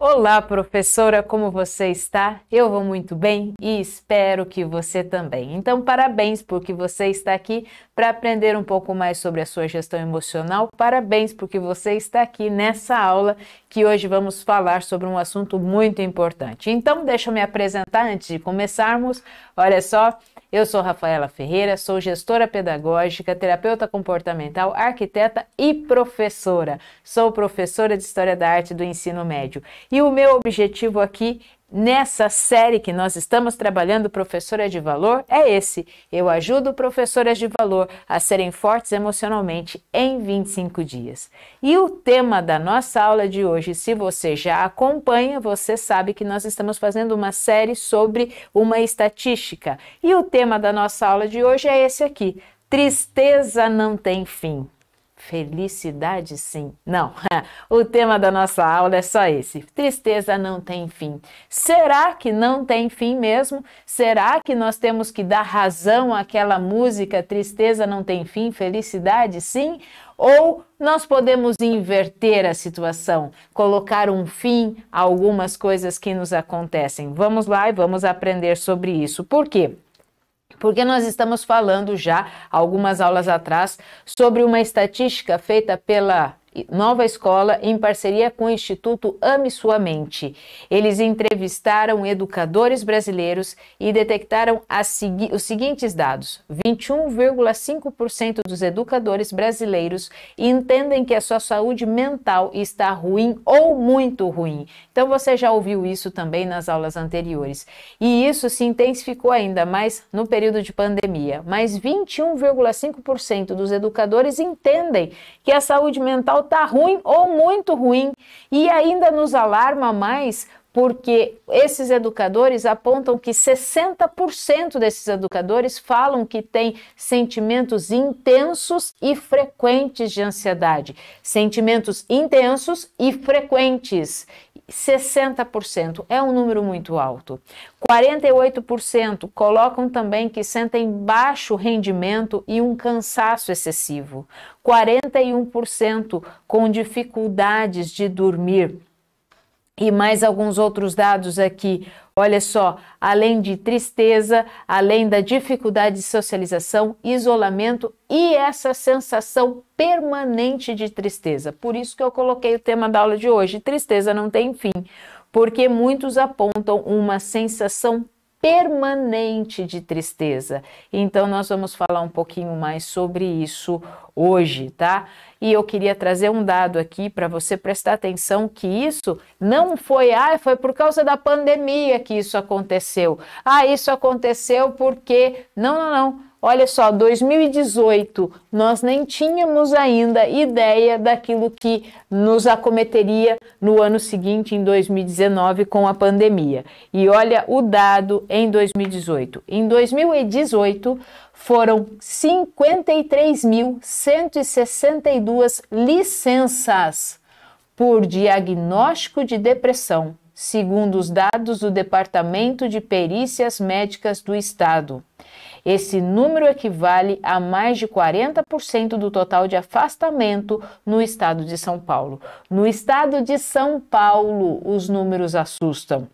Olá, professora, como você está? Eu vou muito bem e espero que você também. Então, parabéns porque você está aqui para aprender um pouco mais sobre a sua gestão emocional. Parabéns porque você está aqui nessa aula que hoje vamos falar sobre um assunto muito importante. Então, deixa eu me apresentar antes de começarmos. Olha só, eu sou Rafaela Ferreira, sou gestora pedagógica, terapeuta comportamental, arquiteta e professora. Sou professora de História da Arte do Ensino Médio. E o meu objetivo aqui, nessa série que nós estamos trabalhando, Professora de Valor, é esse. Eu ajudo professoras de valor a serem fortes emocionalmente em 25 dias. E o tema da nossa aula de hoje, se você já acompanha, você sabe que nós estamos fazendo uma série sobre uma estatística. E o tema da nossa aula de hoje é esse aqui: tristeza não tem fim. Felicidade, sim. Não, o tema da nossa aula é só esse. Tristeza não tem fim. Será que não tem fim mesmo? Será que nós temos que dar razão àquela música Tristeza não tem fim, felicidade, sim? Ou nós podemos inverter a situação, colocar um fim a algumas coisas que nos acontecem? Vamos lá e vamos aprender sobre isso. Por quê? Porque nós estamos falando já, algumas aulas atrás, sobre uma estatística feita pela Nova Escola em parceria com o Instituto Ame Sua Mente. Eles entrevistaram educadores brasileiros e detectaram os seguintes dados: 21,5% dos educadores brasileiros entendem que a sua saúde mental está ruim ou muito ruim. Então você já ouviu isso também nas aulas anteriores. E isso se intensificou ainda mais no período de pandemia. Mas 21,5% dos educadores entendem que a saúde mental está ruim ou muito ruim, e ainda nos alarma mais porque esses educadores apontam que 60% desses educadores falam que têm sentimentos intensos e frequentes de ansiedade. Sentimentos intensos e frequentes. 60% é um número muito alto. 48% colocam também que sentem baixo rendimento e um cansaço excessivo. 41% com dificuldades de dormir. E mais alguns outros dados aqui. Olha só, além de tristeza, além da dificuldade de socialização, isolamento e essa sensação permanente de tristeza. Por isso que eu coloquei o tema da aula de hoje: tristeza não tem fim, porque muitos apontam uma sensação permanente de tristeza. Então nós vamos falar um pouquinho mais sobre isso hoje, tá? E eu queria trazer um dado aqui para você prestar atenção, que isso não foi, foi por causa da pandemia que isso aconteceu. Isso aconteceu porque... Não. Olha só, 2018, nós nem tínhamos ainda ideia daquilo que nos acometeria no ano seguinte, em 2019, com a pandemia. E olha o dado em 2018. Em 2018, foram 53.162 licenças por diagnóstico de depressão, segundo os dados do Departamento de Perícias Médicas do Estado. Esse número equivale a mais de 40% do total de afastamento no estado de São Paulo. No estado de São Paulo, os números assustam.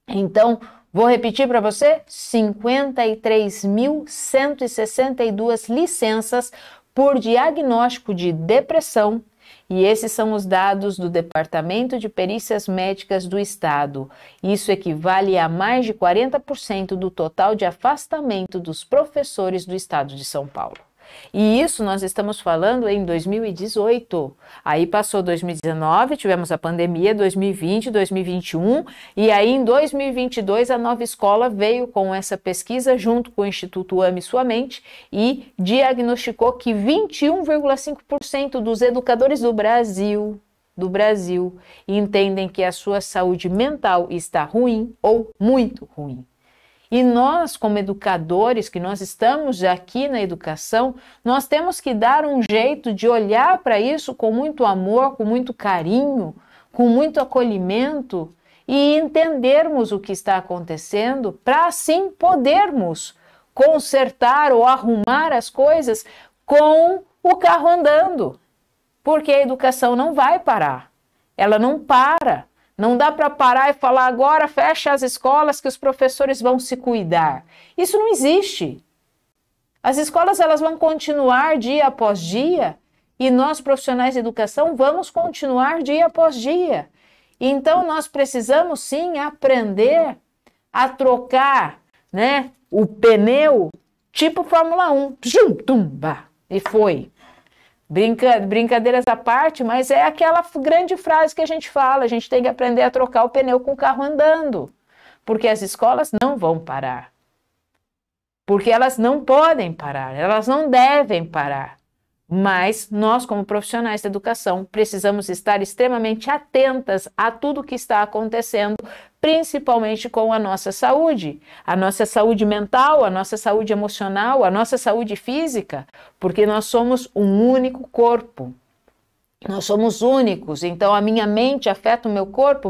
Então, vou repetir para você: 53.162 licenças por diagnóstico de depressão. E esses são os dados do Departamento de Perícias Médicas do Estado. Isso equivale a mais de 40% do total de afastamento dos professores do Estado de São Paulo. E isso nós estamos falando em 2018. Aí passou 2019, tivemos a pandemia, 2020, 2021, e aí em 2022 a Nova Escola veio com essa pesquisa junto com o Instituto Ame Sua Mente e diagnosticou que 21,5% dos educadores do Brasil entendem que a sua saúde mental está ruim ou muito ruim. E nós, como educadores, que nós estamos aqui na educação, nós temos que dar um jeito de olhar para isso com muito amor, com muito carinho, com muito acolhimento e entendermos o que está acontecendo para assim podermos consertar ou arrumar as coisas com o carro andando. Porque a educação não vai parar, ela não para. Não dá para parar e falar agora fecha as escolas que os professores vão se cuidar. Isso não existe. As escolas elas vão continuar dia após dia e nós profissionais de educação vamos continuar dia após dia. Então nós precisamos sim aprender a trocar, né, o pneu tipo Fórmula 1. Zum, tum, bah, e foi. Brincadeiras à parte, mas é aquela grande frase que a gente fala, a gente tem que aprender a trocar o pneu com o carro andando, porque as escolas não vão parar, porque elas não podem parar, elas não devem parar, mas nós como profissionais da educação precisamos estar extremamente atentas a tudo que está acontecendo, principalmente com a nossa saúde mental, a nossa saúde emocional, a nossa saúde física, porque nós somos um único corpo. Nós somos únicos, então a minha mente afeta o meu corpo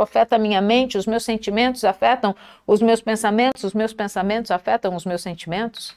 afeta a minha mente, os meus sentimentos afetam os meus pensamentos afetam os meus sentimentos,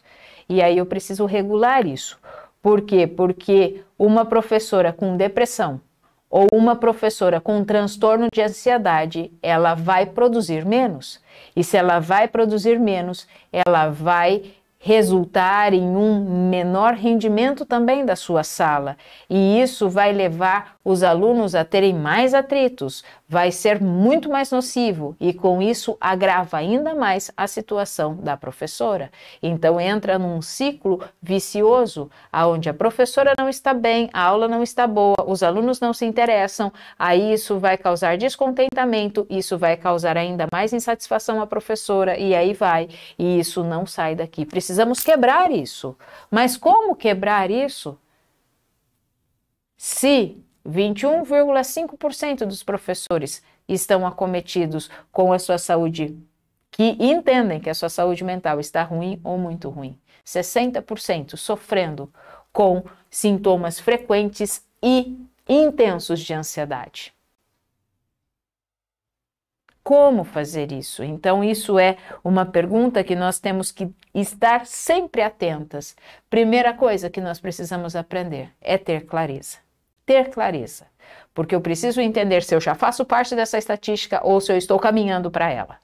e aí eu preciso regular isso. Por quê? Porque uma professora com depressão ou uma professora com transtorno de ansiedade, ela vai produzir menos. E se ela vai produzir menos, ela vai resultar em um menor rendimento também da sua sala. E isso vai levar os alunos a terem mais atritos, vai ser muito mais nocivo e com isso agrava ainda mais a situação da professora. Então entra num ciclo vicioso, onde a professora não está bem, a aula não está boa, os alunos não se interessam, aí isso vai causar descontentamento, isso vai causar ainda mais insatisfação à professora e aí vai, e isso não sai daqui. Precisamos quebrar isso. Mas como quebrar isso? Se 21,5% dos professores estão acometidos com a sua saúde, que entendem que a sua saúde mental está ruim ou muito ruim, 60% sofrendo com sintomas frequentes e intensos de ansiedade. Como fazer isso? Então, isso é uma pergunta que nós temos que estar sempre atentas. Primeira coisa que nós precisamos aprender é ter clareza. Ter clareza. Porque eu preciso entender se eu já faço parte dessa estatística ou se eu estou caminhando para ela.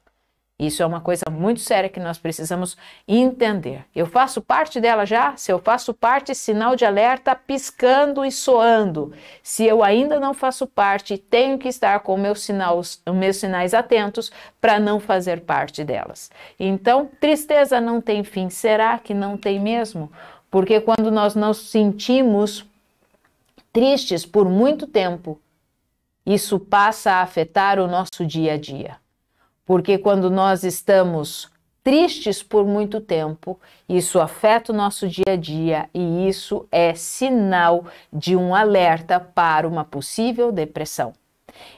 Isso é uma coisa muito séria que nós precisamos entender. Eu faço parte dela já? Se eu faço parte, sinal de alerta piscando e soando. Se eu ainda não faço parte, tenho que estar com meus sinais atentos para não fazer parte delas. Então, tristeza não tem fim. Será que não tem mesmo? Porque quando nós nos sentimos tristes por muito tempo, isso passa a afetar o nosso dia a dia. Porque quando nós estamos tristes por muito tempo, isso afeta o nosso dia a dia e isso é sinal de um alerta para uma possível depressão.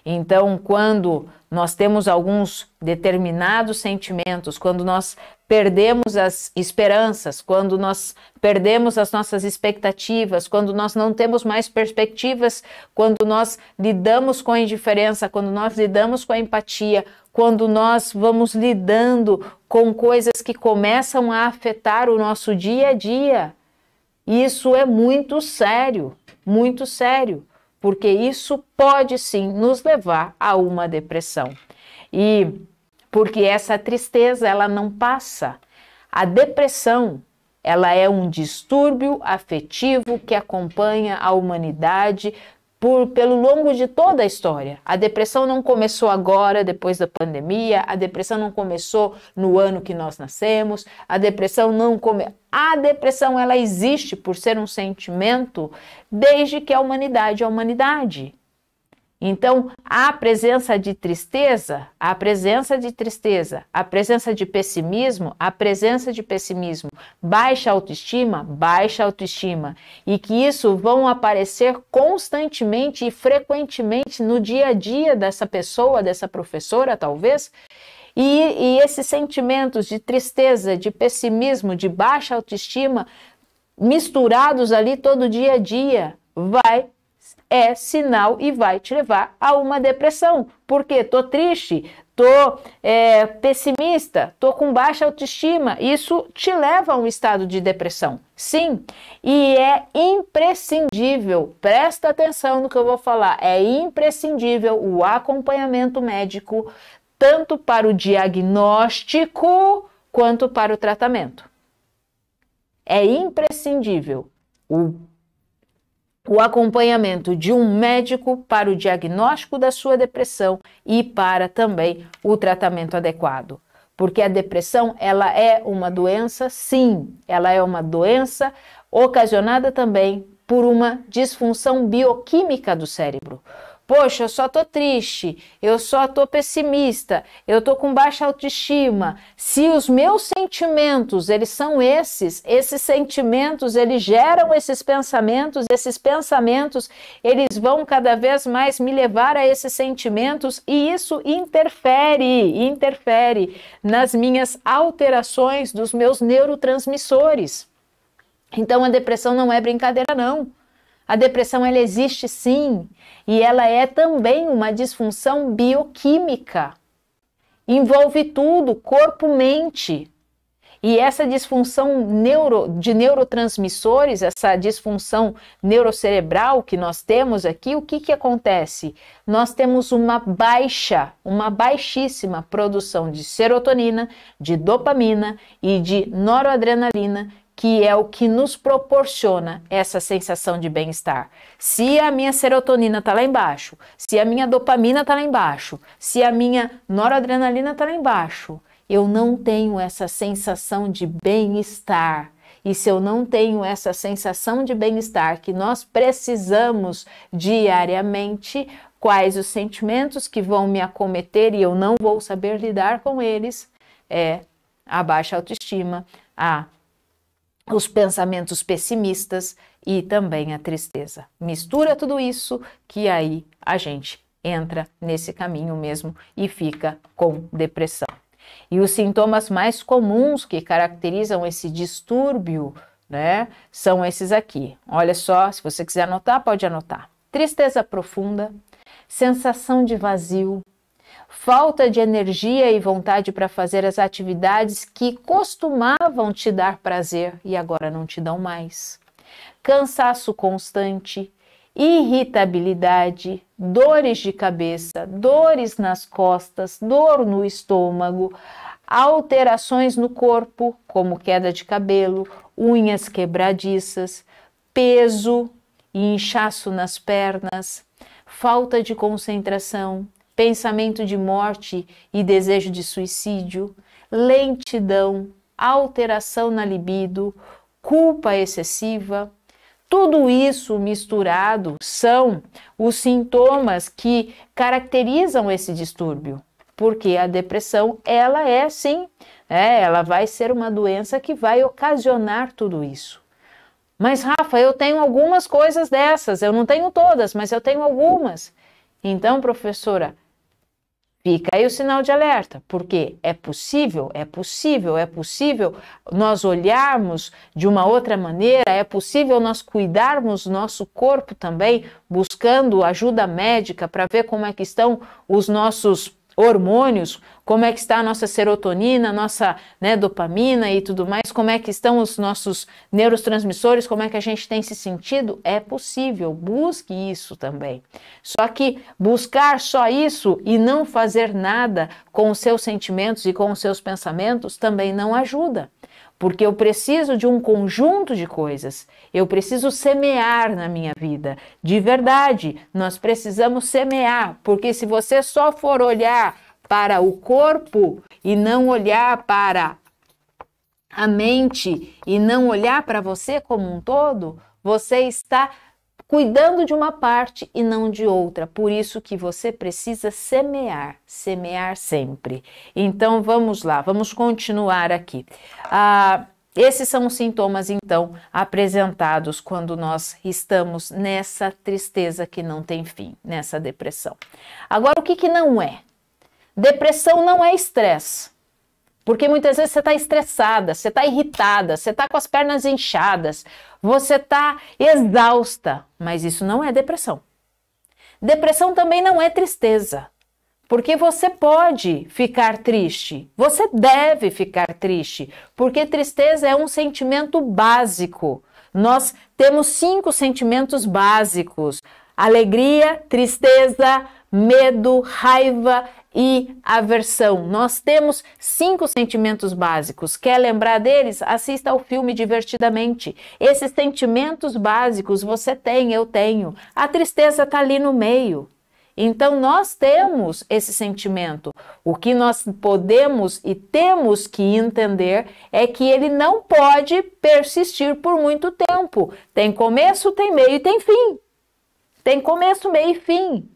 Então, quando nós temos alguns determinados sentimentos, quando nós perdemos as esperanças, quando nós perdemos as nossas expectativas, quando nós não temos mais perspectivas, quando nós lidamos com a indiferença, quando nós lidamos com a empatia, quando nós vamos lidando com coisas que começam a afetar o nosso dia a dia, isso é muito sério, porque isso pode sim nos levar a uma depressão. E porque essa tristeza, ela não passa. A depressão, ela é um distúrbio afetivo que acompanha a humanidade pelo longo de toda a história. A depressão não começou agora, depois da pandemia, a depressão não começou no ano que nós nascemos, a depressão ela existe por ser um sentimento desde que a humanidade é a humanidade. Então, a presença de tristeza, a presença de pessimismo, baixa autoestima, e que isso vão aparecer constantemente e frequentemente no dia a dia dessa pessoa, dessa professora, talvez, e esses sentimentos de tristeza, de pessimismo, de baixa autoestima, misturados ali todo dia a dia, é sinal e vai te levar a uma depressão. Porque tô triste, tô pessimista, tô com baixa autoestima. Isso te leva a um estado de depressão. Sim, e é imprescindível, presta atenção no que eu vou falar, é imprescindível o acompanhamento médico, tanto para o diagnóstico quanto para o tratamento. É imprescindível o acompanhamento de um médico para o diagnóstico da sua depressão e para também o tratamento adequado. Porque a depressão, ela é uma doença, sim, ela é uma doença ocasionada também por uma disfunção bioquímica do cérebro. Poxa, eu só tô triste, eu só tô pessimista, eu tô com baixa autoestima. Se os meus sentimentos, eles são esses sentimentos, eles geram esses pensamentos, eles vão cada vez mais me levar a esses sentimentos e isso interfere nas minhas alterações dos meus neurotransmissores. Então a depressão não é brincadeira não. A depressão, ela existe sim, e ela é também uma disfunção bioquímica. Envolve tudo, corpo, mente. E essa disfunção de neurotransmissores, essa disfunção neurocerebral que nós temos aqui, o que acontece? Nós temos uma baixíssima produção de serotonina, de dopamina e de noradrenalina, que é o que nos proporciona essa sensação de bem-estar. Se a minha serotonina está lá embaixo, se a minha dopamina está lá embaixo, se a minha noradrenalina está lá embaixo, eu não tenho essa sensação de bem-estar. E se eu não tenho essa sensação de bem-estar que nós precisamos diariamente, quais os sentimentos que vão me acometer e eu não vou saber lidar com eles? É a baixa autoestima, os pensamentos pessimistas e também a tristeza. Mistura tudo isso que aí a gente entra nesse caminho mesmo e fica com depressão. E os sintomas mais comuns que caracterizam esse distúrbio, né, são esses aqui. Olha só, se você quiser anotar, pode anotar. Tristeza profunda, sensação de vazio, falta de energia e vontade para fazer as atividades que costumavam te dar prazer e agora não te dão mais. Cansaço constante, irritabilidade, dores de cabeça, dores nas costas, dor no estômago, alterações no corpo, como queda de cabelo, unhas quebradiças, peso e inchaço nas pernas, falta de concentração, pensamento de morte e desejo de suicídio, lentidão, alteração na libido, culpa excessiva. Tudo isso misturado são os sintomas que caracterizam esse distúrbio, porque a depressão, ela é sim, ela vai ser uma doença que vai ocasionar tudo isso. Mas Rafa, eu tenho algumas coisas dessas, eu não tenho todas, mas eu tenho algumas. Então, professora, fica aí o sinal de alerta, porque é possível nós olharmos de uma outra maneira, é possível nós cuidarmos do nosso corpo também, buscando ajuda médica para ver como é que estão os nossos hormônios, como é que está a nossa serotonina, nossa dopamina e tudo mais, como é que estão os nossos neurotransmissores, como é que a gente tem se sentido, é possível, busque isso também. Só que buscar só isso e não fazer nada com os seus sentimentos e com os seus pensamentos também não ajuda. Porque eu preciso de um conjunto de coisas, eu preciso semear na minha vida, de verdade, nós precisamos semear, porque se você só for olhar para o corpo e não olhar para a mente e não olhar para você como um todo, você está cuidando de uma parte e não de outra. Por isso que você precisa semear sempre. Então vamos lá, vamos continuar aqui. Esses são os sintomas, então, apresentados quando nós estamos nessa tristeza que não tem fim, nessa depressão. Agora, o que não é? Depressão não é estresse. Porque muitas vezes você está estressada, você está irritada, você está com as pernas inchadas, você está exausta, mas isso não é depressão. Depressão também não é tristeza, Porque você pode ficar triste, você deve ficar triste, porque tristeza é um sentimento básico. Nós temos 5 sentimentos básicos: alegria, tristeza, medo, raiva e aversão. Nós temos 5 sentimentos básicos. Quer lembrar deles? Assista ao filme Divertidamente. Esses sentimentos básicos você tem, eu tenho. A tristeza está ali no meio. Então, nós temos esse sentimento. O que nós podemos e temos que entender é que ele não pode persistir por muito tempo. Tem começo, tem meio e tem fim. Tem começo, meio e fim.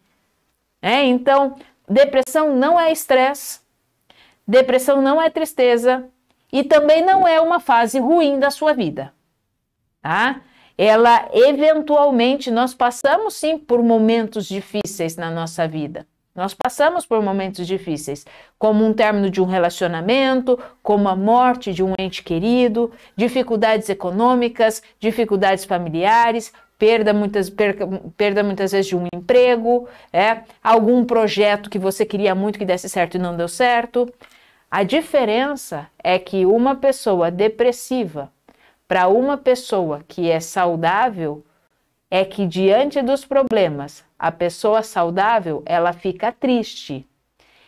Então, depressão não é estresse, depressão não é tristeza e também não é uma fase ruim da sua vida. Tá? Ela, eventualmente, nós passamos sim por momentos difíceis na nossa vida. Nós passamos por momentos difíceis, como um término de um relacionamento, como a morte de um ente querido, dificuldades econômicas, dificuldades familiares, perda muitas vezes de um emprego, algum projeto que você queria muito que desse certo e não deu certo. A diferença é que uma pessoa depressiva para uma pessoa que é saudável é que diante dos problemas, a pessoa saudável, ela fica triste,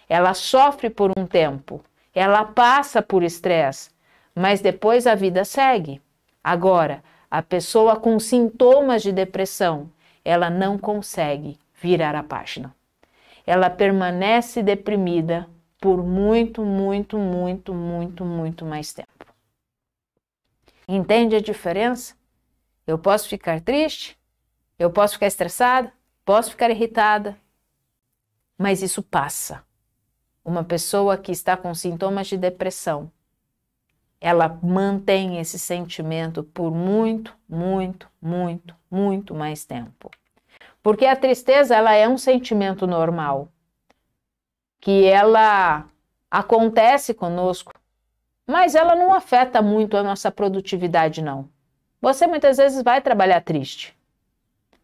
ela sofre por um tempo, ela passa por estresse, mas depois a vida segue. Agora, a pessoa com sintomas de depressão, ela não consegue virar a página. Ela permanece deprimida por muito mais tempo. Entende a diferença? Eu posso ficar triste, eu posso ficar estressada, posso ficar irritada, mas isso passa. Uma pessoa que está com sintomas de depressão, ela mantém esse sentimento por muito mais tempo. Porque a tristeza, ela é um sentimento normal, que ela acontece conosco, mas ela não afeta muito a nossa produtividade, não. Você muitas vezes vai trabalhar triste,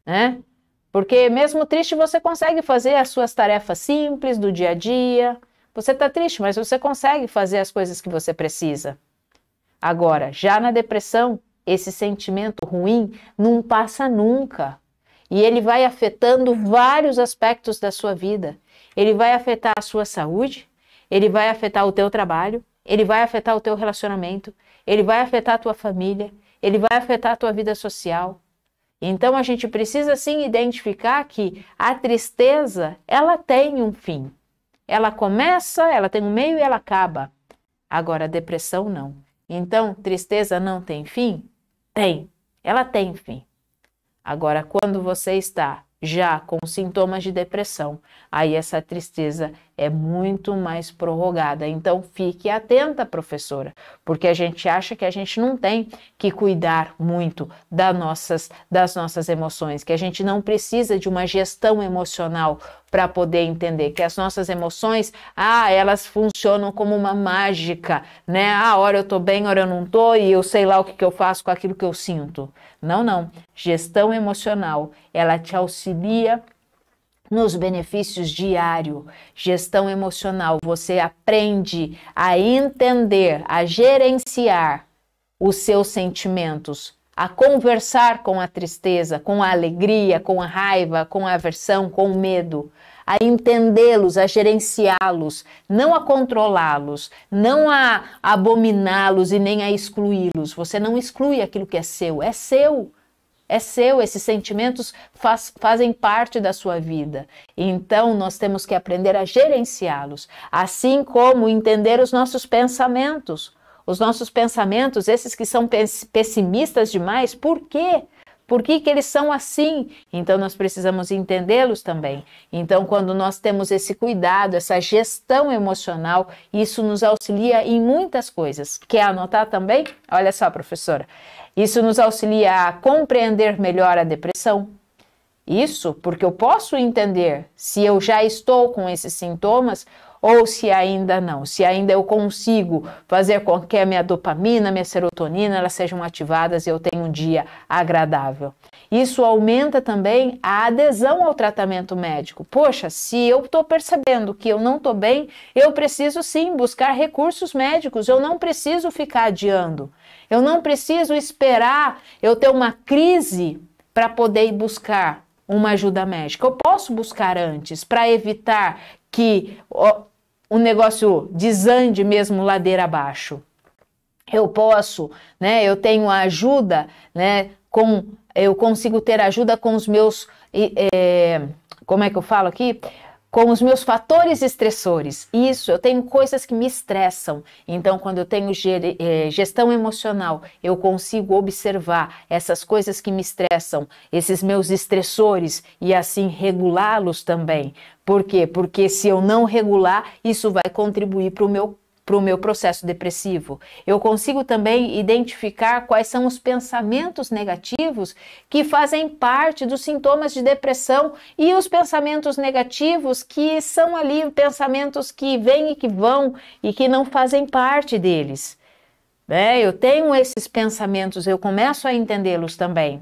né? Porque mesmo triste você consegue fazer as suas tarefas simples do dia a dia. Você está triste, mas você consegue fazer as coisas que você precisa. Agora, já na depressão, esse sentimento ruim não passa nunca. E ele vai afetando vários aspectos da sua vida. Ele vai afetar a sua saúde, ele vai afetar o teu trabalho, ele vai afetar o teu relacionamento, ele vai afetar a tua família, ele vai afetar a tua vida social. Então a gente precisa sim identificar que a tristeza, ela tem um fim. Ela começa, ela tem um meio e ela acaba. Agora a depressão não. Então, tristeza não tem fim? Tem. Ela tem fim. Agora, quando você está já com sintomas de depressão, aí essa tristeza é muito mais prorrogada. Então, fique atenta, professora, porque a gente acha que a gente não tem que cuidar muito das nossas emoções, que a gente não precisa de uma gestão emocional para poder entender que as nossas emoções, elas funcionam como uma mágica, né? Hora eu tô bem, hora eu não tô, e eu sei lá o que eu faço com aquilo que eu sinto. Não. Gestão emocional, ela te auxilia nos benefícios diários. Gestão emocional, você aprende a entender, a gerenciar os seus sentimentos, a conversar com a tristeza, com a alegria, com a raiva, com a aversão, com o medo, a entendê-los, a gerenciá-los, não a controlá-los, não a abominá-los e nem a excluí-los. Você não exclui aquilo que é seu, é seu. É seu, esses sentimentos fazem parte da sua vida. Então, nós temos que aprender a gerenciá-los, assim como entender os nossos pensamentos. Os nossos pensamentos, esses que são pessimistas demais, por quê? Por que eles são assim? Então, nós precisamos entendê-los também. Então, quando nós temos esse cuidado, essa gestão emocional, isso nos auxilia em muitas coisas. Quer anotar também? Olha só, professora. Isso nos auxilia a compreender melhor a depressão. Isso porque eu posso entender se eu já estou com esses sintomas ou se ainda não, se ainda eu consigo fazer com que a minha dopamina, minha serotonina, elas sejam ativadas e eu tenha um dia agradável. Isso aumenta também a adesão ao tratamento médico. Poxa, se eu estou percebendo que eu não estou bem, eu preciso sim buscar recursos médicos, eu não preciso ficar adiando. Eu não preciso esperar eu ter uma crise para poder ir buscar uma ajuda médica. Eu posso buscar antes para evitar que o negócio desande mesmo ladeira abaixo. Eu posso, né? Eu tenho ajuda, né? Eu consigo ter ajuda com os meus, como é que eu falo aqui? Com os meus fatores estressores. Isso, eu tenho coisas que me estressam. Então, quando eu tenho gestão emocional, eu consigo observar essas coisas que me estressam, esses meus estressores, e assim regulá-los também. Por quê? Porque se eu não regular, isso vai contribuir para o meu processo depressivo. Eu consigo também identificar quais são os pensamentos negativos que fazem parte dos sintomas de depressão e os pensamentos negativos que são ali pensamentos que vêm e que vão e que não fazem parte deles. Eu tenho esses pensamentos, eu começo a entendê-los também.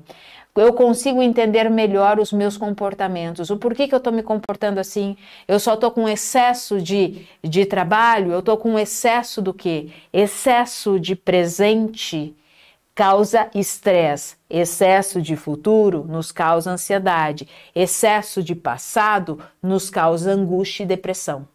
Eu consigo entender melhor os meus comportamentos. O porquê que eu estou me comportando assim? Eu só estou com excesso de trabalho? Eu estou com excesso do quê? Excesso de presente causa estresse. Excesso de futuro nos causa ansiedade. Excesso de passado nos causa angústia e depressão.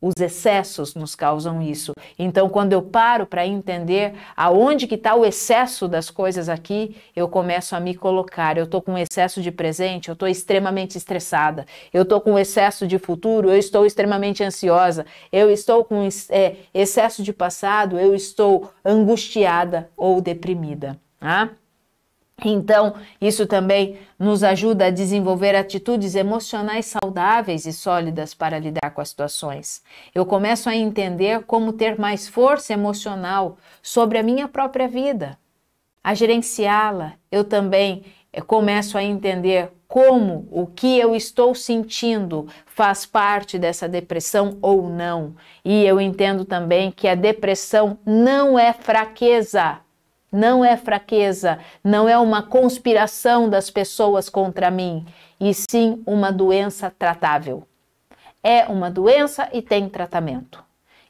Os excessos nos causam isso. Então, quando eu paro para entender aonde que está o excesso das coisas aqui, eu começo a me colocar. Eu estou com excesso de presente, eu estou extremamente estressada. Eu estou com excesso de futuro, eu estou extremamente ansiosa. Eu estou com excesso de passado, eu estou angustiada ou deprimida. Tá? Então, isso também nos ajuda a desenvolver atitudes emocionais saudáveis e sólidas para lidar com as situações. Eu começo a entender como ter mais força emocional sobre a minha própria vida, a gerenciá-la. Eu também começo a entender como o que eu estou sentindo faz parte dessa depressão ou não. E eu entendo também que a depressão não é fraqueza. Não é fraqueza, não é uma conspiração das pessoas contra mim, e sim uma doença tratável. É uma doença e tem tratamento.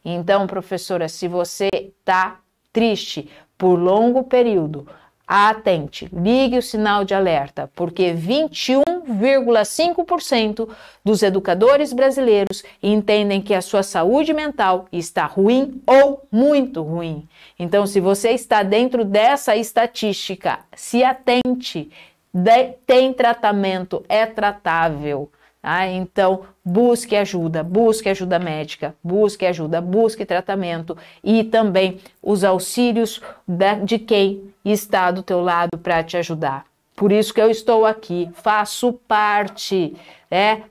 Então, professora, se você está triste por longo período, atente, ligue o sinal de alerta, porque 21,5% dos educadores brasileiros entendem que a sua saúde mental está ruim ou muito ruim. Então, se você está dentro dessa estatística, se atente, tem tratamento, é tratável. Então, busque ajuda médica, busque ajuda, busque tratamento e também os auxílios de quem está do teu lado para te ajudar. Por isso que eu estou aqui, faço parte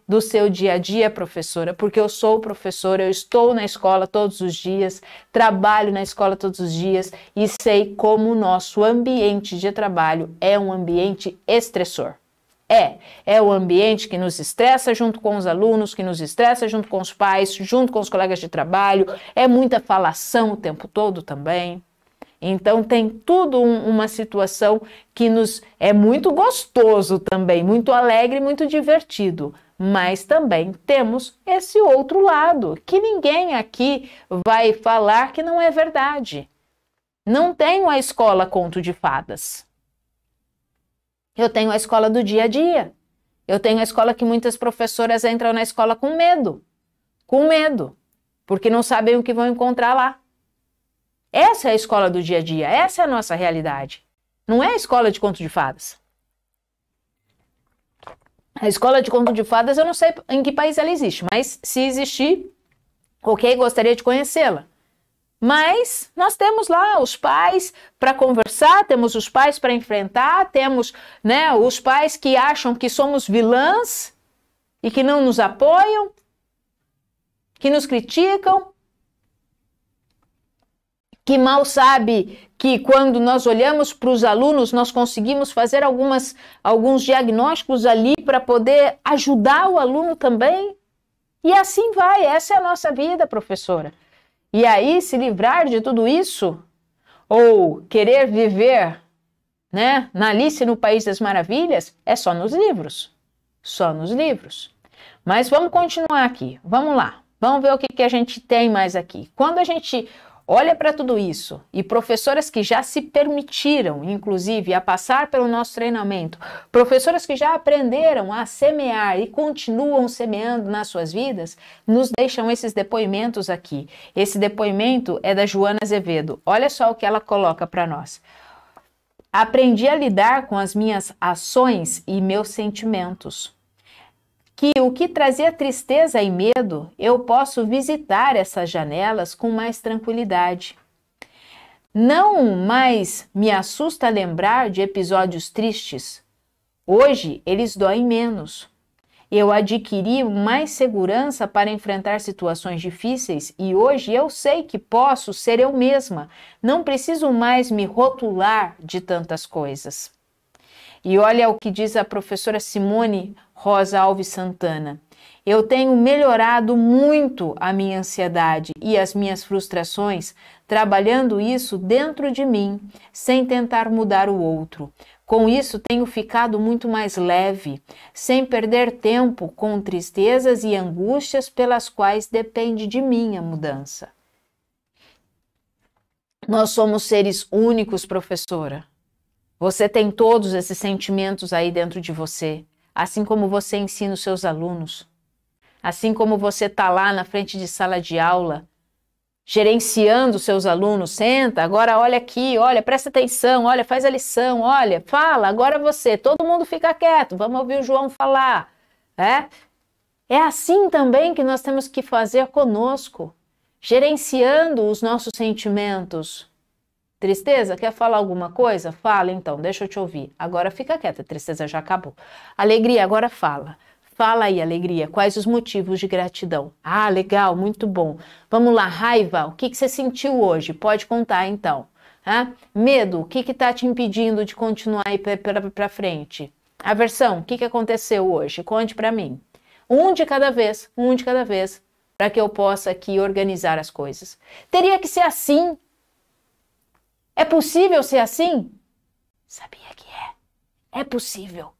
do seu dia a dia, professora, porque eu sou professora, eu estou na escola todos os dias, trabalho na escola todos os dias e sei como o nosso ambiente de trabalho é um ambiente estressor. É o ambiente que nos estressa junto com os alunos, que nos estressa junto com os pais, junto com os colegas de trabalho, é muita falação o tempo todo também. Então tem tudo uma situação que nos é muito gostoso também, muito alegre, muito divertido, mas também temos esse outro lado, que ninguém aqui vai falar que não é verdade. Não tenho a escola conto de fadas. Eu tenho a escola do dia a dia. Eu tenho a escola que muitas professoras entram na escola com medo, porque não sabem o que vão encontrar lá. Essa é a escola do dia a dia, essa é a nossa realidade. Não é a escola de conto de fadas. A escola de conto de fadas, eu não sei em que país ela existe, mas se existir, ok, gostaria de conhecê-la. Mas nós temos lá os pais para conversar, temos os pais para enfrentar, temos os pais que acham que somos vilãs e que não nos apoiam, que nos criticam, que mal sabe que quando nós olhamos para os alunos, nós conseguimos fazer alguns diagnósticos ali para poder ajudar o aluno também. E assim vai, essa é a nossa vida, professora. E aí, se livrar de tudo isso, ou querer viver, né? Na Alice no País das Maravilhas, é só nos livros. Só nos livros. Mas vamos continuar aqui. Vamos lá. Vamos ver o que a gente tem mais aqui. Quando a gente olha para tudo isso, e professoras que já se permitiram, inclusive, a passar pelo nosso treinamento, professoras que já aprenderam a semear e continuam semeando nas suas vidas, nos deixam esses depoimentos aqui. Esse depoimento é da Joana Azevedo. Olha só o que ela coloca para nós. Aprendi a lidar com as minhas ações e meus sentimentos. Que o que trazia tristeza e medo, eu posso visitar essas janelas com mais tranquilidade. Não mais me assusta lembrar de episódios tristes. Hoje eles doem menos. Eu adquiri mais segurança para enfrentar situações difíceis e hoje eu sei que posso ser eu mesma. Não preciso mais me rotular de tantas coisas. E olha o que diz a professora Simone Rosa Alves Santana. Eu tenho melhorado muito a minha ansiedade e as minhas frustrações, trabalhando isso dentro de mim, sem tentar mudar o outro. Com isso, tenho ficado muito mais leve, sem perder tempo com tristezas e angústias pelas quais depende de mim a mudança. Nós somos seres únicos, professora. Você tem todos esses sentimentos aí dentro de você, assim como você ensina os seus alunos, assim como você está lá na frente de sala de aula, gerenciando os seus alunos, senta, agora olha aqui, olha, presta atenção, olha, faz a lição, olha, fala, agora você, todo mundo fica quieto, vamos ouvir o João falar, É assim também que nós temos que fazer conosco, gerenciando os nossos sentimentos. Tristeza, quer falar alguma coisa? Fala então, deixa eu te ouvir. Agora fica quieta, a tristeza já acabou. Alegria, agora fala. Fala aí, alegria, quais os motivos de gratidão? Ah, legal, muito bom. Vamos lá, raiva, o que você sentiu hoje? Pode contar então. Medo, o que está te impedindo de continuar aí para frente? Aversão, o que aconteceu hoje? Conte para mim. Um de cada vez, para que eu possa aqui organizar as coisas. Teria que ser assim. É possível ser assim? Sabia que é. É possível.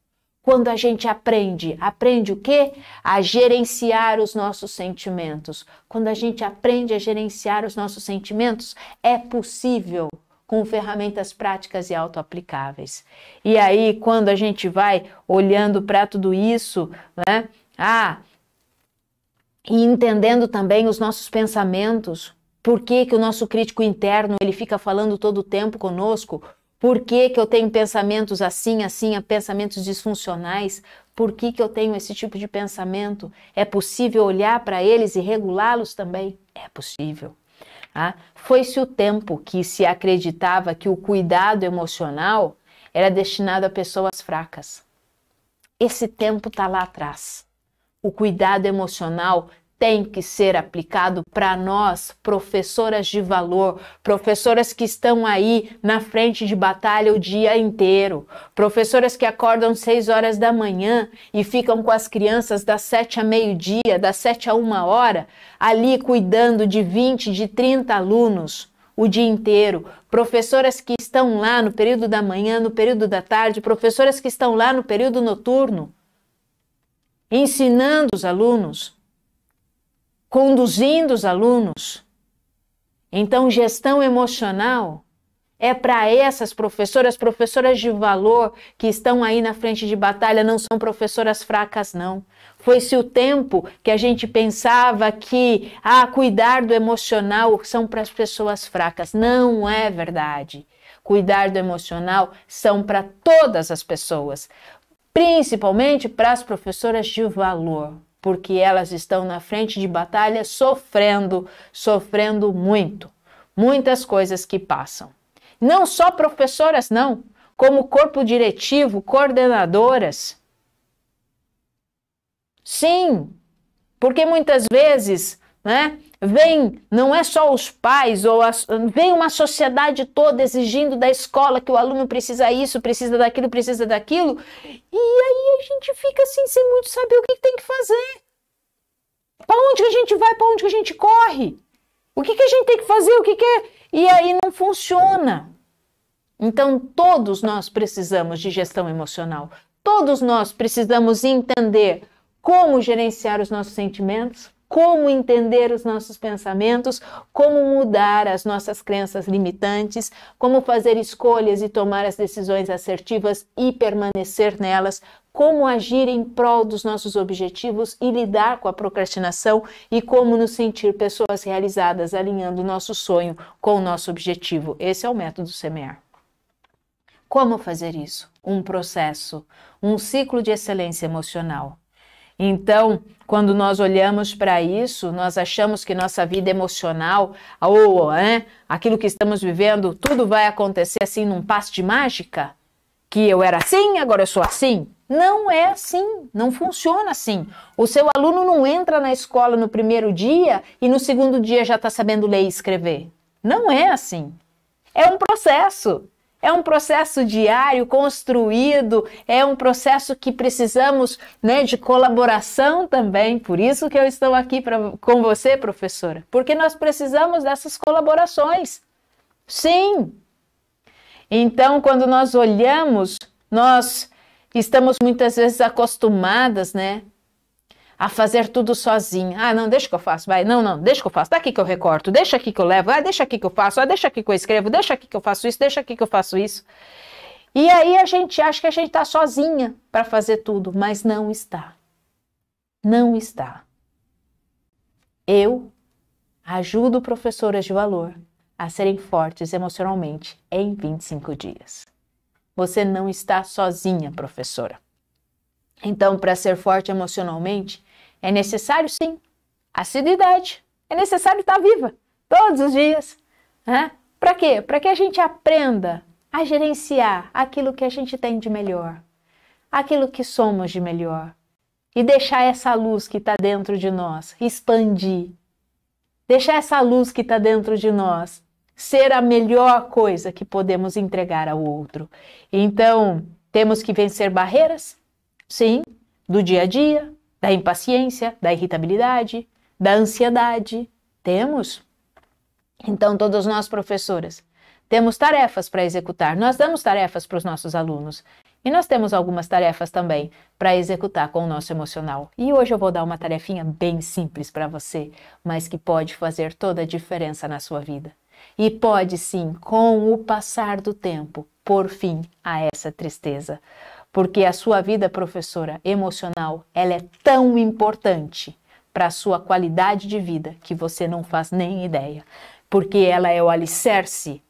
Quando a gente aprende o quê? A gerenciar os nossos sentimentos. Quando a gente aprende a gerenciar os nossos sentimentos, é possível com ferramentas práticas e autoaplicáveis. E aí, quando a gente vai olhando para tudo isso, né? E entendendo também os nossos pensamentos, por que o nosso crítico interno ele fica falando todo o tempo conosco? Por que eu tenho pensamentos assim, pensamentos disfuncionais? Por que eu tenho esse tipo de pensamento? É possível olhar para eles e regulá-los também? É possível. Foi-se o tempo que se acreditava que o cuidado emocional era destinado a pessoas fracas. Esse tempo está lá atrás. O cuidado emocional tem que ser aplicado para nós, professoras de valor, professoras que estão aí na frente de batalha o dia inteiro, professoras que acordam 6 horas da manhã e ficam com as crianças das 7 a meio-dia, das 7 a 1 hora, ali cuidando de 20, de 30 alunos o dia inteiro, professoras que estão lá no período da manhã, no período da tarde, professoras que estão lá no período noturno, ensinando os alunos, conduzindo os alunos. Então, gestão emocional é para essas professoras de valor que estão aí na frente de batalha, não são professoras fracas, não. Foi-se o tempo que a gente pensava que cuidar do emocional são para as pessoas fracas. Não é verdade. Cuidar do emocional são para todas as pessoas, principalmente para as professoras de valor, porque elas estão na frente de batalha sofrendo muito, muitas coisas que passam. Não só professoras, não, como corpo diretivo, coordenadoras. Sim, porque muitas vezes, não é só os pais, vem uma sociedade toda exigindo da escola que o aluno precisa isso, precisa daquilo, e aí a gente fica assim, sem muito saber o que tem que fazer. Para onde que a gente vai, para onde que a gente corre? O que a gente tem que fazer, E aí não funciona. Então, todos nós precisamos de gestão emocional. Todos nós precisamos entender como gerenciar os nossos sentimentos, como entender os nossos pensamentos, como mudar as nossas crenças limitantes, como fazer escolhas e tomar as decisões assertivas e permanecer nelas, como agir em prol dos nossos objetivos e lidar com a procrastinação e como nos sentir pessoas realizadas, alinhando o nosso sonho com o nosso objetivo. Esse é o método Semear. Como fazer isso? Um processo, um ciclo de excelência emocional. Então, quando nós olhamos para isso, nós achamos que nossa vida emocional, ou aquilo que estamos vivendo, tudo vai acontecer assim num passe de mágica? Que eu era assim, agora eu sou assim? Não é assim, não funciona assim. O seu aluno não entra na escola no primeiro dia e no segundo dia já está sabendo ler e escrever. Não é assim. É um processo. É um processo diário, construído, é um processo que precisamos, de colaboração também. Por isso que eu estou aqui com você, professora, porque nós precisamos dessas colaborações. Sim! Então, quando nós olhamos, nós estamos muitas vezes acostumadas, a fazer tudo sozinha. Ah, não, deixa que eu faço, vai. Não, deixa que eu faço. Tá aqui que eu recorto, deixa aqui que eu levo, deixa aqui que eu faço, deixa aqui que eu escrevo, deixa aqui que eu faço isso, deixa aqui que eu faço isso. E aí a gente acha que a gente está sozinha para fazer tudo, mas não está. Não está. Eu ajudo professoras de valor a serem fortes emocionalmente em 25 dias. Você não está sozinha, professora. Então, para ser forte emocionalmente, é necessário, sim, assiduidade. É necessário estar viva todos os dias. Para quê? Para que a gente aprenda a gerenciar aquilo que a gente tem de melhor, aquilo que somos de melhor, e deixar essa luz que está dentro de nós expandir. Deixar essa luz que está dentro de nós ser a melhor coisa que podemos entregar ao outro. Então, temos que vencer barreiras, sim, do dia a dia, da impaciência, da irritabilidade, da ansiedade. Temos. Então, todas nós, professoras, temos tarefas para executar. Nós damos tarefas para os nossos alunos. E nós temos algumas tarefas também para executar com o nosso emocional. E hoje eu vou dar uma tarefinha bem simples para você, mas que pode fazer toda a diferença na sua vida. E pode sim, com o passar do tempo, pôr fim a essa tristeza. Porque a sua vida, professora, emocional, ela é tão importante para a sua qualidade de vida que você não faz nem ideia. Porque ela é o alicerce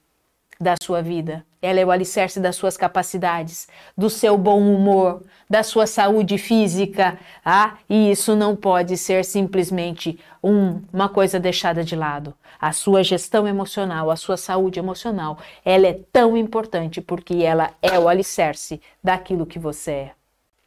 da sua vida, ela é o alicerce das suas capacidades, do seu bom humor, da sua saúde física, e isso não pode ser simplesmente uma coisa deixada de lado. A sua gestão emocional, a sua saúde emocional, ela é tão importante porque ela é o alicerce daquilo que você é.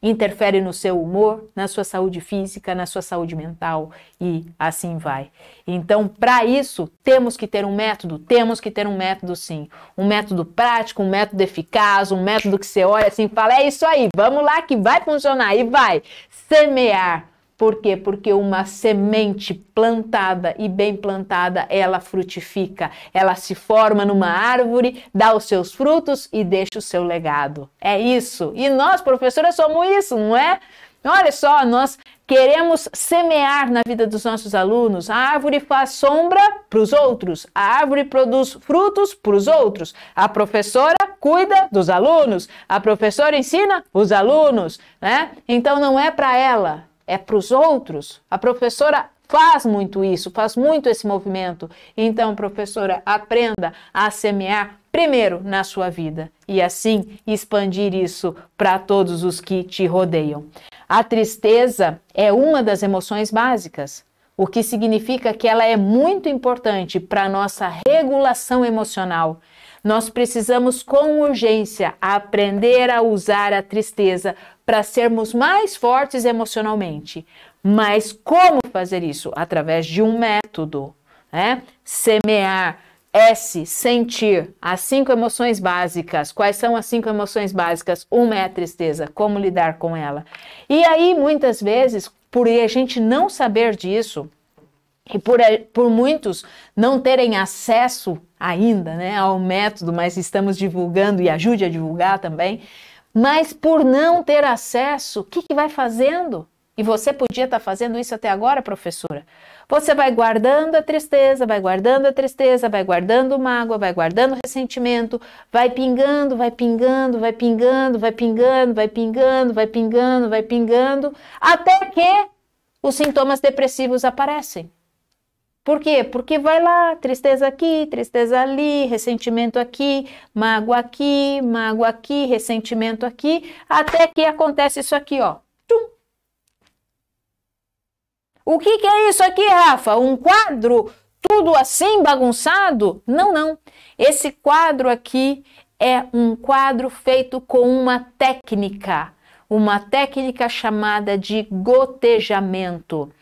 Interfere no seu humor, na sua saúde física, na sua saúde mental e assim vai. Então, para isso, temos que ter um método? Temos que ter um método sim. Um método prático, um método eficaz, um método que você olha assim e fala, é isso aí, vamos lá que vai funcionar e vai. Semear. Por quê? Porque uma semente plantada e bem plantada, ela frutifica, ela se forma numa árvore, dá os seus frutos e deixa o seu legado. É isso. E nós, professoras, somos isso, não é? Olha só, nós queremos semear na vida dos nossos alunos. A árvore faz sombra para os outros, a árvore produz frutos para os outros. A professora cuida dos alunos, a professora ensina os alunos, Então não é para ela. É para os outros. A professora faz muito isso, faz muito esse movimento. Então, professora, aprenda a semear primeiro na sua vida e assim expandir isso para todos os que te rodeiam. A tristeza é uma das emoções básicas, o que significa que ela é muito importante para a nossa regulação emocional. Nós precisamos com urgência aprender a usar a tristeza para sermos mais fortes emocionalmente. Mas como fazer isso? Através de um método, Semear, sentir, as 5 emoções básicas. Quais são as 5 emoções básicas? Uma é a tristeza, como lidar com ela. E aí, muitas vezes, por a gente não saber disso, E por muitos não terem acesso ainda, né, ao método, mas estamos divulgando e ajude a divulgar também. Mas por não ter acesso, o que vai fazendo? E você podia estar fazendo isso até agora, professora? Você vai guardando a tristeza, vai guardando a tristeza, vai guardando mágoa, vai guardando ressentimento, vai pingando, vai pingando, vai pingando, vai pingando, vai pingando, vai pingando, vai pingando, até que os sintomas depressivos aparecem. Por quê? Porque vai lá, tristeza aqui, tristeza ali, ressentimento aqui, mágoa aqui, ressentimento aqui, até que acontece isso aqui, ó. Tchum. O que é isso aqui, Rafa? Um quadro tudo assim bagunçado? Não, não. Esse quadro aqui é um quadro feito com uma técnica chamada de gotejamento.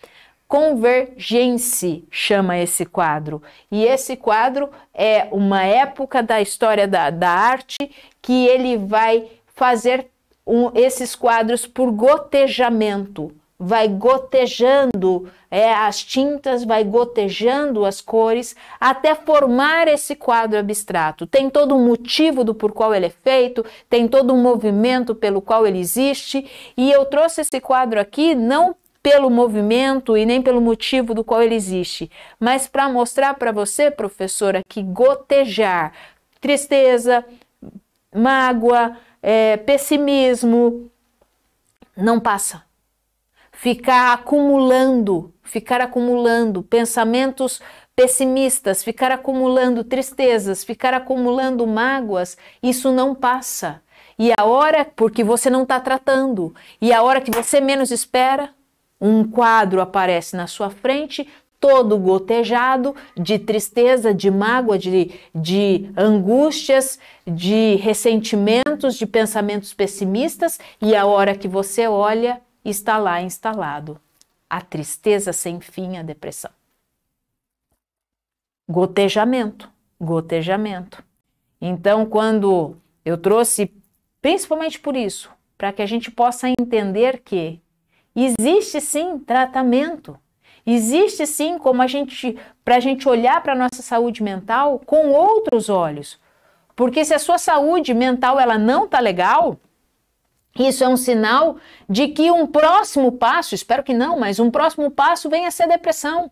Convergence chama esse quadro. E esse quadro é uma época da história da arte que ele vai fazer esses quadros por gotejamento. Vai gotejando as tintas, vai gotejando as cores até formar esse quadro abstrato. Tem todo um motivo do por qual ele é feito, tem todo um movimento pelo qual ele existe. E eu trouxe esse quadro aqui não pelo movimento e nem pelo motivo do qual ele existe, mas para mostrar para você, professora, que gotejar tristeza, mágoa, pessimismo não passa. Ficar acumulando pensamentos pessimistas, ficar acumulando tristezas, ficar acumulando mágoas, isso não passa. E a hora, porque você não está tratando, e a hora que você menos espera, um quadro aparece na sua frente, todo gotejado de tristeza, de mágoa, de angústias, de ressentimentos, de pensamentos pessimistas, e a hora que você olha, está lá instalado a tristeza sem fim, a depressão. Gotejamento. Então, quando eu trouxe, principalmente por isso, para que a gente possa entender que existe sim tratamento, existe sim como para a gente olhar para a nossa saúde mental com outros olhos. Porque se a sua saúde mental ela não está legal, isso é um sinal de que um próximo passo, espero que não, mas um próximo passo vem a ser depressão.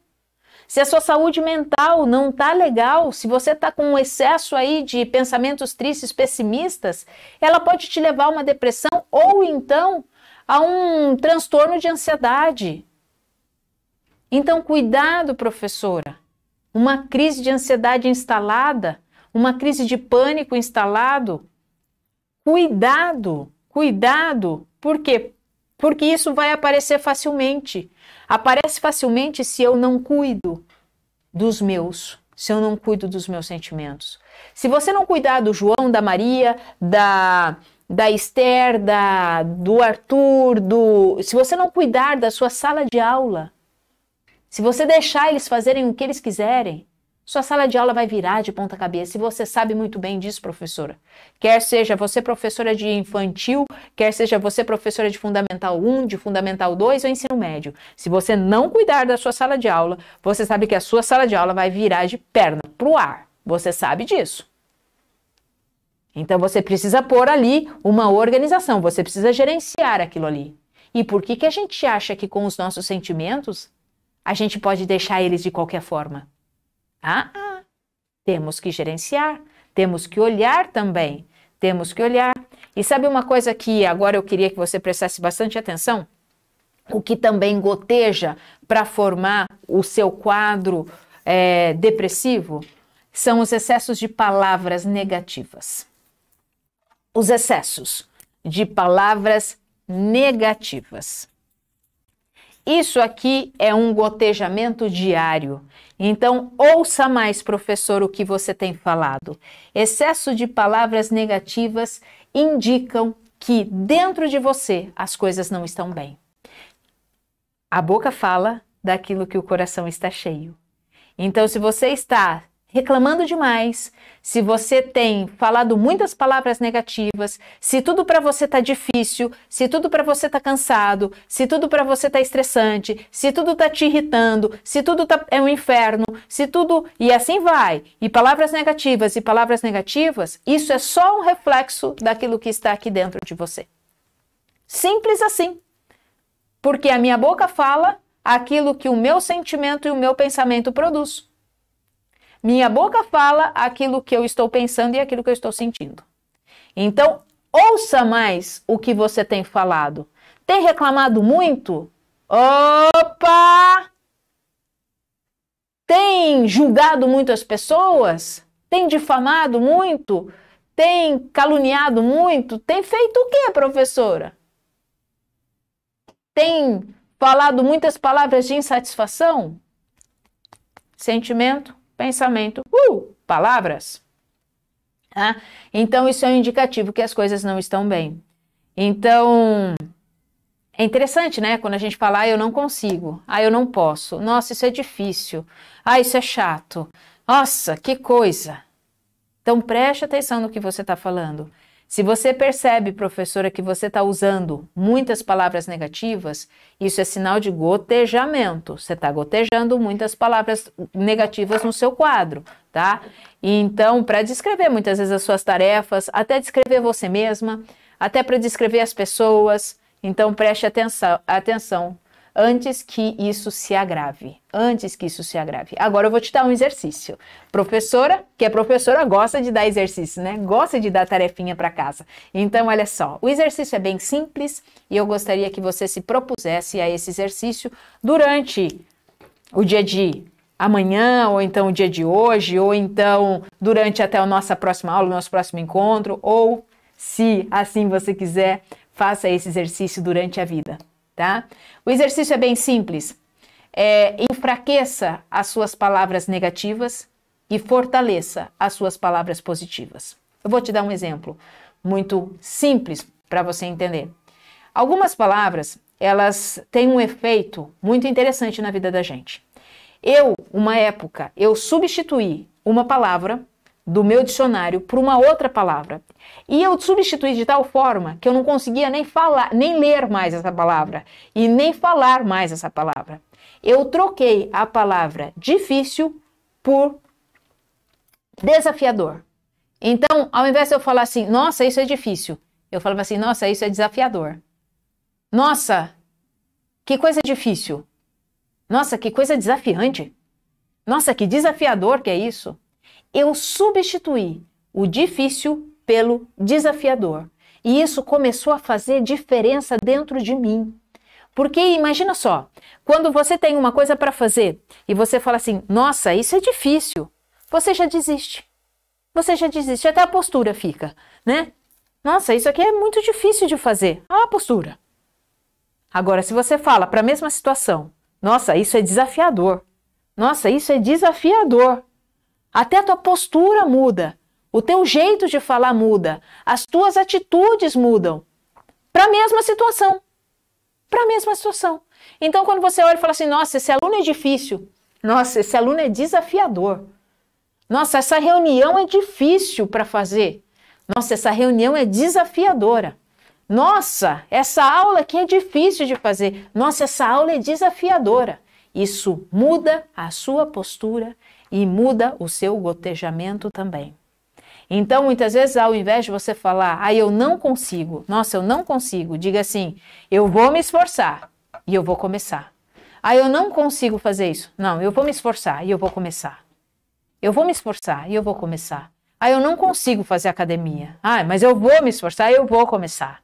Se a sua saúde mental não está legal, se você está com um excesso aí de pensamentos tristes, pessimistas, ela pode te levar a uma depressão ou então a um transtorno de ansiedade. Então, cuidado, professora. Uma crise de ansiedade instalada, uma crise de pânico instalado. Cuidado. Por quê? Porque isso vai aparecer facilmente. Aparece facilmente se eu não cuido dos meus, se eu não cuido dos meus sentimentos. Se você não cuidar do João, da Maria, da Esther, do Arthur, se você não cuidar da sua sala de aula, se você deixar eles fazerem o que eles quiserem, sua sala de aula vai virar de ponta cabeça. E você sabe muito bem disso, professora. Quer seja você professora de infantil, quer seja você professora de Fundamental 1, de Fundamental 2 ou ensino médio. Se você não cuidar da sua sala de aula, você sabe que a sua sala de aula vai virar de perna pro ar. Você sabe disso. Então, você precisa pôr ali uma organização, você precisa gerenciar aquilo ali. E por que a gente acha que com os nossos sentimentos, a gente pode deixar eles de qualquer forma? Temos que gerenciar, temos que olhar também, temos que olhar. E sabe uma coisa que agora eu queria que você prestasse bastante atenção? O que também goteja para formar o seu quadro depressivo são os excessos de palavras negativas. Os excessos de palavras negativas. Isso aqui é um gotejamento diário. Então, ouça mais, professor, o que você tem falado. Excesso de palavras negativas indicam que dentro de você as coisas não estão bem. A boca fala daquilo que o coração está cheio. Então, se você está reclamando demais, se você tem falado muitas palavras negativas, se tudo para você tá difícil, se tudo para você tá cansado, se tudo para você tá estressante, se tudo tá te irritando, se tudo é um inferno, se tudo... E assim vai. E palavras negativas, isso é só um reflexo daquilo que está aqui dentro de você. Simples assim. Porque a minha boca fala aquilo que o meu sentimento e o meu pensamento produz. Minha boca fala aquilo que eu estou pensando e aquilo que eu estou sentindo. Então, ouça mais o que você tem falado. Tem reclamado muito? Opa! Tem julgado muito as pessoas? Tem difamado muito? Tem caluniado muito? Tem feito o quê, professora? Tem falado muitas palavras de insatisfação? Sentimento? Pensamento, palavras. Ah, então, isso é um indicativo que as coisas não estão bem. Então, é interessante, né? Quando a gente fala, eu não consigo, eu não posso, nossa, isso é difícil, isso é chato, nossa, que coisa. Então, preste atenção no que você está falando. Se você percebe, professora, que você está usando muitas palavras negativas, isso é sinal de gotejamento. Você está gotejando muitas palavras negativas no seu quadro, tá? Então, para descrever muitas vezes as suas tarefas, até descrever você mesma, até para descrever as pessoas. Então, preste atenção antes que isso se agrave. Agora eu vou te dar um exercício. Professora, que é professora, gosta de dar exercício, né? Gosta de dar tarefinha para casa. Então, olha só, o exercício é bem simples e eu gostaria que você se propusesse a esse exercício durante o dia de amanhã, ou então o dia de hoje, ou então durante até a nossa próxima aula, o nosso próximo encontro, ou se assim você quiser, faça esse exercício durante a vida. Tá? O exercício é bem simples. Enfraqueça as suas palavras negativas e fortaleça as suas palavras positivas. Eu vou te dar um exemplo muito simples para você entender. Algumas palavras, elas têm um efeito muito interessante na vida da gente. Uma época, eu substituí uma palavra do meu dicionário por uma outra palavra. E eu substituí de tal forma que eu não conseguia nem falar, nem ler mais essa palavra e nem falar mais essa palavra. Eu troquei a palavra difícil por desafiador. Então, ao invés de eu falar assim, nossa, isso é difícil, eu falava assim, nossa, isso é desafiador. Nossa, que coisa difícil. Nossa, que coisa desafiante. Nossa, que desafiador que é isso. Eu substituí o difícil pelo desafiador. E isso começou a fazer diferença dentro de mim. Porque imagina só, quando você tem uma coisa para fazer e você fala assim, nossa, isso é difícil, você já desiste. Até a postura fica, né? Nossa, isso aqui é muito difícil de fazer. A postura. Agora, se você fala para a mesma situação, nossa, isso é desafiador. Nossa, isso é desafiador. Até a tua postura muda, o teu jeito de falar muda, as tuas atitudes mudam para a mesma situação. Então, quando você olha e fala assim, nossa, esse aluno é difícil, nossa, esse aluno é desafiador, nossa, essa reunião é difícil para fazer, nossa, essa reunião é desafiadora, nossa, essa aula aqui é difícil de fazer, nossa, essa aula é desafiadora. Isso muda a sua postura e muda o seu gotejamento também. Então, muitas vezes, ao invés de você falar, eu não consigo, nossa, eu não consigo, diga assim, eu vou me esforçar e eu vou começar. Eu não consigo fazer isso. Não, eu vou me esforçar e eu vou começar. Eu vou me esforçar e eu vou começar. Eu não consigo fazer academia. Mas eu vou me esforçar e eu vou começar.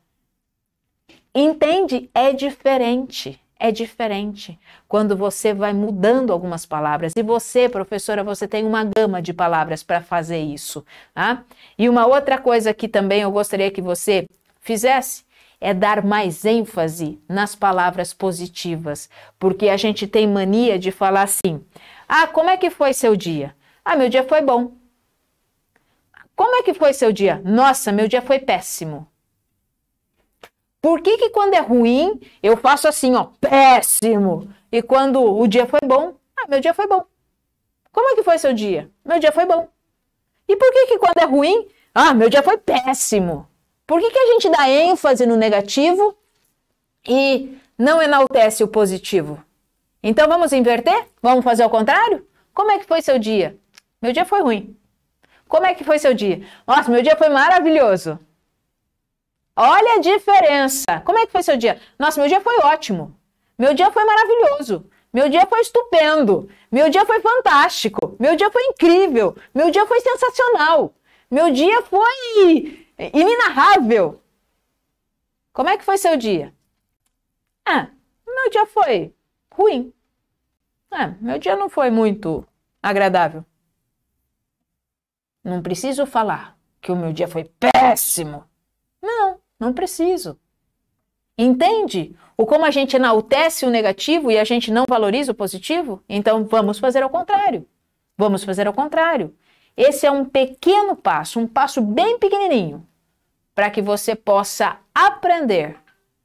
Entende? É diferente. É diferente quando você vai mudando algumas palavras. E você, professora, você tem uma gama de palavras para fazer isso. Tá? E uma outra coisa que também eu gostaria que você fizesse é dar mais ênfase nas palavras positivas. Porque a gente tem mania de falar assim, como é que foi seu dia? Meu dia foi bom. Como é que foi seu dia? Nossa, meu dia foi péssimo. Por que quando é ruim, eu faço assim, péssimo? E quando o dia foi bom, meu dia foi bom. Como é que foi seu dia? Meu dia foi bom. E por que quando é ruim, meu dia foi péssimo? Por que a gente dá ênfase no negativo e não enaltece o positivo? Então vamos inverter? Vamos fazer ao contrário? Como é que foi seu dia? Meu dia foi ruim. Como é que foi seu dia? Nossa, meu dia foi maravilhoso. Olha a diferença. Como é que foi seu dia? Nossa, meu dia foi ótimo. Meu dia foi maravilhoso. Meu dia foi estupendo. Meu dia foi fantástico. Meu dia foi incrível. Meu dia foi sensacional. Meu dia foi inenarrável. Como é que foi seu dia? Meu dia foi ruim. Meu dia não foi muito agradável. Não preciso falar que o meu dia foi péssimo. Não preciso. Entende? Como a gente enaltece o negativo e a gente não valoriza o positivo? Então vamos fazer ao contrário. Vamos fazer ao contrário. Esse é um pequeno passo, um passo bem pequenininho, para que você possa aprender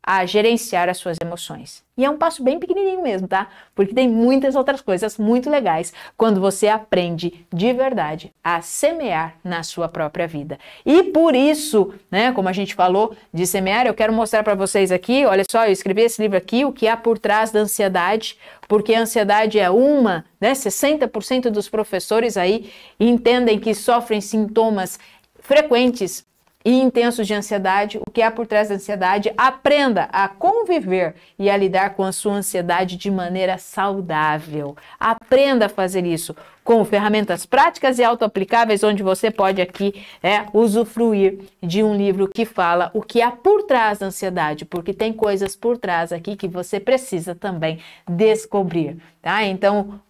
a gerenciar as suas emoções. E é um passo bem pequenininho mesmo, tá? Porque tem muitas outras coisas muito legais quando você aprende de verdade a semear na sua própria vida. E por isso, né, como a gente falou de semear, eu quero mostrar para vocês aqui, olha só, eu escrevi esse livro aqui, o que há por trás da ansiedade, porque a ansiedade é 60% dos professores aí entendem que sofrem sintomas frequentes e intensos de ansiedade. O que há por trás da ansiedade? Aprenda a conviver e a lidar com a sua ansiedade de maneira saudável. Aprenda a fazer isso com ferramentas práticas e autoaplicáveis, onde você pode aqui usufruir de um livro que fala o que há por trás da ansiedade, porque tem coisas por trás aqui que você precisa também descobrir, tá? Então,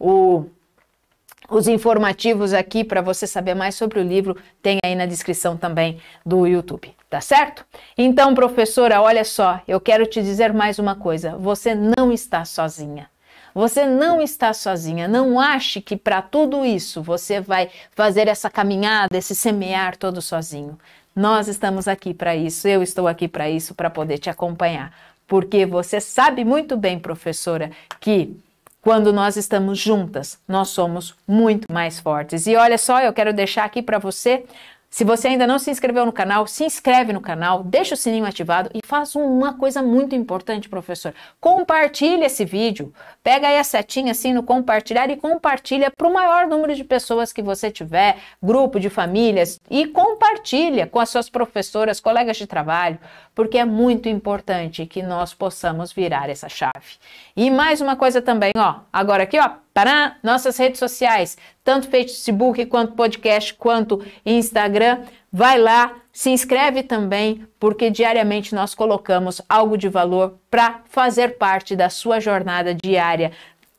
os informativos aqui para você saber mais sobre o livro tem aí na descrição também do YouTube, tá certo? Então, professora, olha só, eu quero te dizer mais uma coisa, você não está sozinha. Você não está sozinha, não ache que para tudo isso você vai fazer essa caminhada, esse semear todo sozinho. Nós estamos aqui para isso, eu estou aqui para isso, para poder te acompanhar. Porque você sabe muito bem, professora, que quando nós estamos juntas, nós somos muito mais fortes. E olha só, eu quero deixar aqui para você, se você ainda não se inscreveu no canal, se inscreve no canal, deixa o sininho ativado e faz uma coisa muito importante, professor. Compartilha esse vídeo. Pega aí a setinha assim no compartilhar e compartilha para o maior número de pessoas que você tiver, grupo de famílias, e compartilha com as suas professoras, colegas de trabalho, porque é muito importante que nós possamos virar essa chave. E mais uma coisa também, agora aqui, para nossas redes sociais, tanto Facebook, quanto podcast, quanto Instagram, vai lá, se inscreve também, porque diariamente nós colocamos algo de valor para fazer parte da sua jornada diária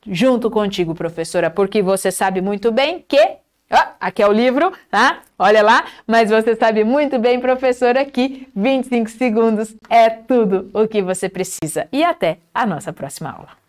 junto contigo, professora, porque você sabe muito bem que aqui é o livro, tá? Olha lá, mas você sabe muito bem, professora, que 25 segundos é tudo o que você precisa. E até a nossa próxima aula.